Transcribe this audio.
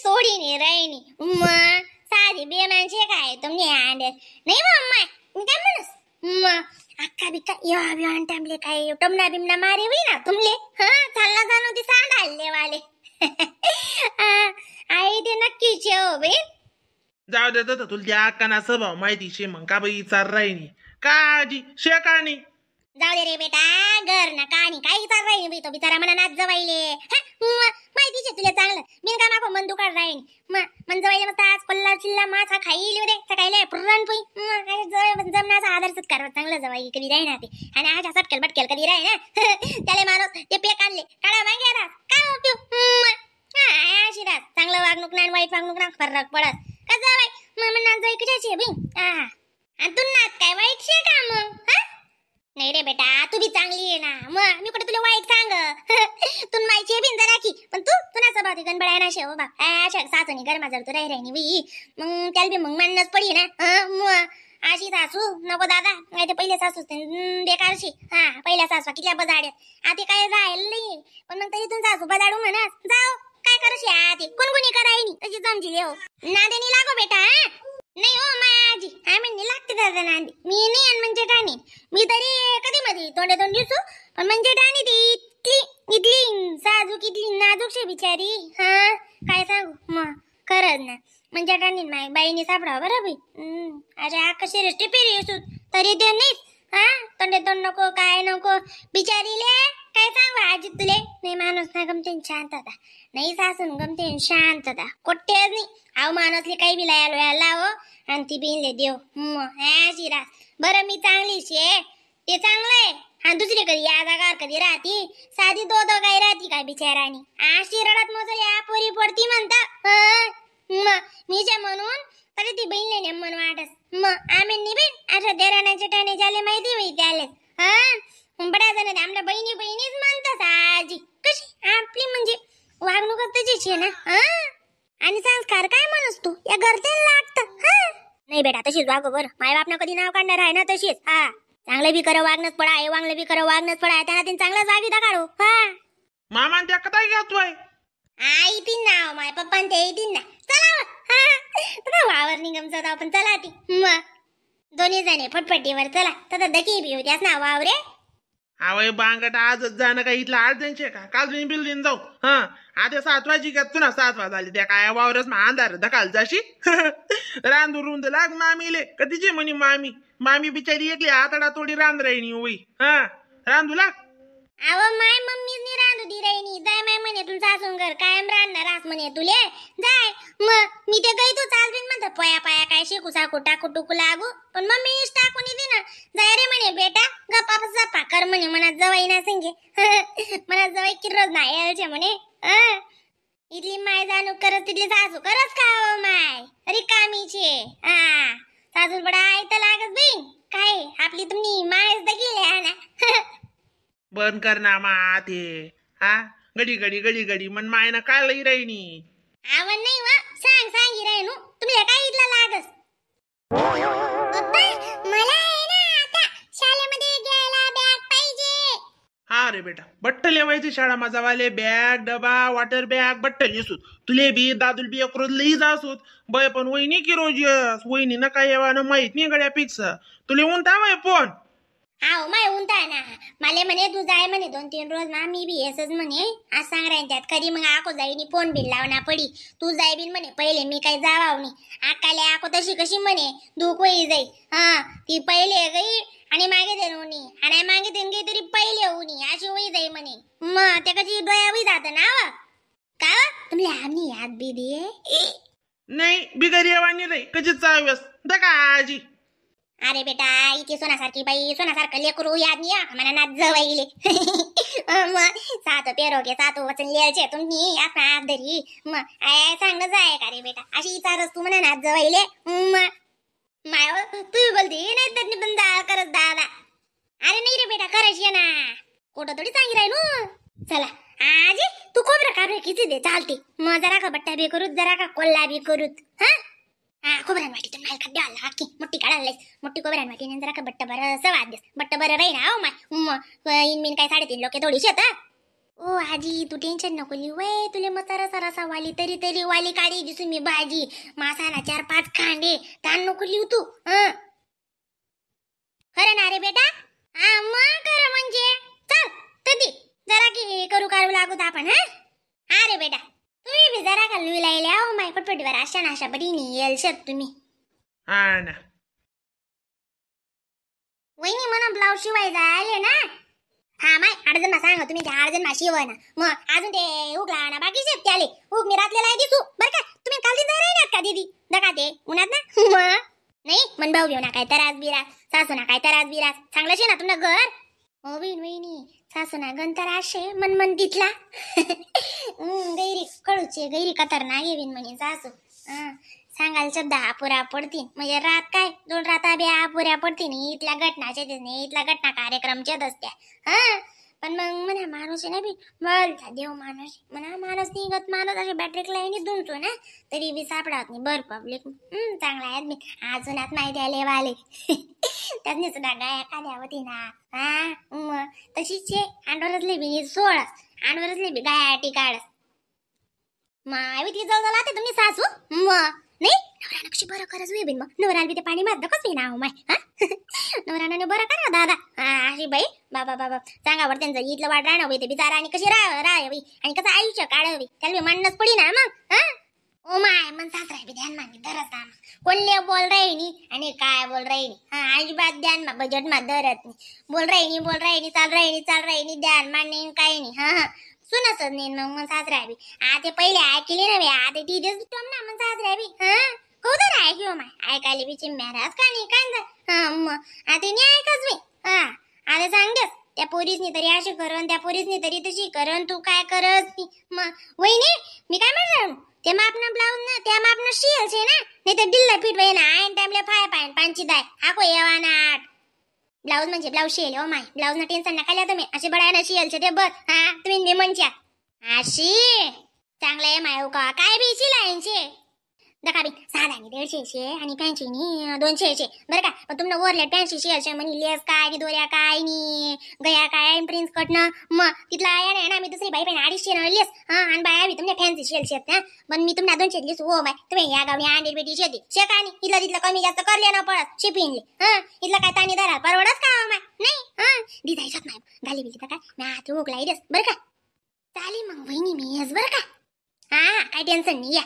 सोडी नाही राहिनी मग साधी बेमानशे काय तुम्ही अंड्यात नाही मम्मा मी काय म्हणस मग अक्का बिक्का या बियान टांबले काय टमना बिमना मारे होई ना तुमले हा चालला जाणं ती सांडाळले वाले आई ते नक्कीच हो बे जाऊ दे तर तुला त्या अक्काना स्वभाव माहिती शे मग का बाई चार राहिनी काजी शेकाणी जाऊ दे रे बेटा घर ना काणी काही चाल राहील तो बिचारा मना नाच जवायले माहितीचे तुला चांगलं बिन का मागो मन दुकाळ राहील मन जवायले मस्त आज कोल्ला चिल्ला मासा खाईल रे सकाळी पुरण जमनाचा आदर सत्कार चांगलं जवाई कधी राही ना ते आणि आज सटकेल बटकेल कधी राही ना त्याला माणूस ते पेक आणले काढा मागे रास काय उपयोग अशी रास चांगलं वागणूक नाही वाईट वागणूक ना फरक पडत का जवाई मग म्हणा जाई कशाची बी आणि तू नाच काय वाईट शे का मग हा नाही रे बेटा तू बी चांगली आहे ना मग मी कुठे तुला वाईट सांग तू माहिती आहे बिन जरा की पण तू तुला स्वभाव गणबळ आहे ना शेव बा अशा सासूनी गरमा जर तू राही बाई मग त्याला बी मग मानणंच पडी ना मग अशी सासू नको दादा नाही ते पहिले सासू बेकारशी हा पहिल्या सासू किती बजाड्यात आता काय राहिलं नाही पण मग तरी तू सासू बजाडू म्हणत जाऊ काय करूशी आधी कोणकोणी करायनी तशी जमजिले हो नादेनी लागो बेटा नाही हो मायाजी आम्ही लागते दादा नांदी मी नाही म्हणजे टाणी मी तरी कधी मध्ये तोंड दिसू पण म्हणजे टाणी ती इथली साजूक इथली नाजूकशी बिचारी हा काय सांगू मग खरंच ना म्हणजे टाणी माय बाईने सापडा बरोबर अरे कशी रेस्टी पेरी असू तरी ते नाही हा तोंड नको काय नको बिचारीले काय सांगू आजी तुले नाही माणूस ना गमते शांतता नाही सासून गमते शांतता कोट्याच नाही आव माणूसले काही बी लाव आणि ती बिनले देव शिरा बरं मी चांगली शे ते चांगलंय हा दुसरी कधी या जागावर कधी राहती साधी दो काय राहती काय बिचारानी आशी रडत मोजल या पोरी पडती म्हणता मीच्या म्हणून तरी ती बहिणले ने मन वाटस मग आम्ही निबेन अशा देराण्याचे टाणे झाले माहिती होई त्याले बड्या जण आमच्या बहिणीच म्हणतात आजी कशी आपली म्हणजे वागणूक त्याची ना आणि संस्कार काय म्हणस तू या घरच्याला लागत नाही बेटा तशीच वागो बरं माय बापना कधी नाव काढणार आहे ना तशीच हा चांगलं बी कर वागणंच पडा आहे वांगलं बी कर वागणंच पडा त्यांना तीन चांगलाच वागी दाखवू हा मामा त्या कथा घेतोय आई तीन नाव माय पप्पा ते येतील ना चला वावर निगमचा आपण चला ती मग दोन्ही जणे फटफटीवर चला तर दकी बी होत्यास ना वावरे आवय बांगट आजच जाणं का इथला आज त्यांचे का काल तुम्ही बिल्डिंग जाऊ हा आता 7 वाजी का तुला 7 वाज झाली त्या काय वावरच अंधार धकाल जाशी रांधू रुंद लाग मामीले कधीची म्हणी मामी बिचारी एकली आतडा तोडी रांध राहिनी होई हा रांधू लाग अव माय मम्मीनी रांधू दी राहिनी जाय माय म्हणे तुझा सासूंगर कायम राहणार रास म्हणे तुले जाय मग मी ते गई तू चालबिन म्हणतो पया पाया काय शिकू साकू टाकू टुकू लागू पण मम्मीनीच टाकून दे ना जाय रे म्हणे बेटा गप्पा जपा कर म्हणे मनात जवाई ना संगे मनात जवाई किरच नाही यायचे म्हणे इथली माय जाणू करत तिथली सासू करत खाव माय रिकामीचे सासू बडा आई तर लागत बाई काय आपली तुम्ही मायच दगिले ना बंद कर ना मा ते हा गडी मन मायना काय लई राहिनी आवन नाही वा सांगी राहिनू तुम्ही काय इथला लागस पप्पा मला आहे ना आता शाळेमध्ये घ्यायला बॅग पाहिजे हा रे बेटा बट्टल येवायची शाळा माझा वाले बॅग डबा वॉटर बॅग बट्टल येसूत तुले बी दादुल बी एक रोज लई जासूत बय पण वहिनी की रोज वहिनी ना काय येवानं माहित नाही गड्या फिक्स तुले उंटा वय पण आव माय उंटा ना मला म्हणे तू जाय म्हणे 2-3 रोज ना मी बी येसच म्हणे आज सांग राहत्यात कधी मग आको जाईनी फोन बिल लावना पडी तू जाय बिन म्हणे पहिले मी काही जावाव नाही आकाले आको तशी कशी म्हणे दुख होई जाई ती पहिले गई आणि मागे देन होनी आणि मागे देन गई तरी पहिले होनी अशी होई जाई म्हणे मग ते कशी डोया होई जात ना का तुम्ही आम्ही याद बी दिये नाही बिगर येवानी रे कधी चाव्यास दका आजी अरे बेटा इथे सोनासारखी बाई सोनासारखं लेकरू याद नाही आम्हाला नाच जवाईले मग 7 पेरोगे 7 वचन लिहायचे तुम्ही आपला आदरी मग सांग जाय का रे बेटा अशी विचारच तू म्हणा नाच जवाईले माय तू बोलती नाही तर पण करत दादा अरे नाही रे बेटा करायची ना कुठं थोडी सांगी राहिनू चला आजी तू खोबरं काबरं किती दे चालते मग जरा का बट्टा बी करूत जरा का कोल्ला बी करूत खोबऱ्यान वाटी तर नाही खाद्य आला की मोठी काढायला मोठी खोबऱ्यान वाटी नंतर का बट्ट बरं सवाद बट्ट बरं राही ना माय इन मीन काय 3.5 लोक थोडीशी आता ओ आजी तू टेन्शन नको लिहू वय तुले मसारा सरासा वाली तरी वाली काढी दिसून मी भाजी मासाला 4-5 कांडे ताण नको लिहू तू खरं ना रे बेटा हा मग खरं म्हणजे चल तदी जरा की करू लागू आपण हा रे बेटा तुम्ही बी जरा का लिहू लायल्या ओ माय पटपटीवर अशा बरी येल शत तुम्ही हा ना वहिनी म्हणा ब्लाऊज शिवायला आले ना हा माय अडजण सांगा तुम्ही त्या अडजण शिवाय ना मग अजून ते उगला ना बाकी शेत त्याले उग मी रातलेला आहे दिसू बरं का तुम्ही काल दिन राहिलात का दीदी दका ते उन्हात ना मग नाही मन भाऊ घेऊ ना काय तरास बिरास सासू ना काय तरास बिरास चांगलं शे ना तुमचं घर हो वहिनी सासू ना गण तराशे मन तिथला गैरी कळूचे गैरी खतरनाक येवीन म्हणे सासू सांगाल शब्द अपुरा पडतील म्हणजे रात काय 2 राता बी अपुऱ्या पडतील इथल्या घटनाचे इथला घटना कार्यक्रमच्याच असत्या हा पण मग म्हणा माणूस आहे ना बी बोलता देव माणूस म्हणा माणूस निघत माणूस असे बॅटरी लाईनी दुमतो ना तरी बी सापडत नाही बर पब्लिक चांगला आहे मी अजून आत माहिती आले वाले त्यातनी सुद्धा गाया काढ्या होती ना हा तशीच अंडवरचले बी 16 अंडवरचले बी गाया टिकाड मावितली जवळ आते तुम्ही सासू नाही नवरा कशी बरं करच वे बिन मग नवराला बी ते पाणी मारत कस ना माय नवराने बरं करा दादा अशी बाई बाबा सांगावर त्यांचं इथलं वाट राहणं होई ते बिचारा आणि कशी राहावी आणि कसं आयुष्य काढावी त्याला म्हणणंच पडी ना मग ओ माय मन सासरा बी ध्यान मागे धरत ना कोणले बोल राहिनी आणि काय बोल राहिनी अजिबात ध्यान मा बजेट मा धरत नाही बोल राहिनी चाल राहिनी ध्यान मांडणे काही नाही सुनच नाही मग सासरा बी आता पहिले ऐकले ना आता ती दिवस ना मग सासरा बी कौतर ऐकू माय ऐकायला बी चिम्म्यारास का नाही काय मग आता नाही ऐकच मी आता सांगतेस त्या पोरीसनी तरी अशी करण त्या पोरीसनी तरी तशी करण तू काय करत मग वहिनी मी काय म्हणलं ते मापना ब्लाऊज ना त्या मापना शियल छे ना नाही तर डिल्ला फिट वय ना आयन टाइमला फाय पांची दाय हाको येवानाट ब्लाऊज म्हणजे ब्लाऊज शियल ओ माय ब्लाऊज ना टेन्शन नका लिया तुम्ही अशी बडायना शियल छे ते बघ तुम्ही नेमनच्या अशी चांगलं आहे माय का काय बी शिलायचे दका बी 150 आणि 200 बरं का पण तुमनं ओरलेट 85 म्हणे लेस काय नि दोऱ्या काय नि गया काय प्रिन्स कटणं मग तिथला आहे ना मी दुसरी बाई पण 250 लेस आणि बाया बी तुमच्या फॅन्सी शेल शेत पण मी तुम्हाला 200 लेस हो बाय तुम्ही या गावी अंडी बेटी शेती शेकानी इथला तिथलं कमी जास्त करले ना पडत शिपिंगले इथला काय तानी धरा परवडच का माय नाही दिसायच्यात नाही गाली बिली काय मी आता ओकला इडस बरं का चालेल मग वहिनी मी येस बरं का काय टेन्शन नाही या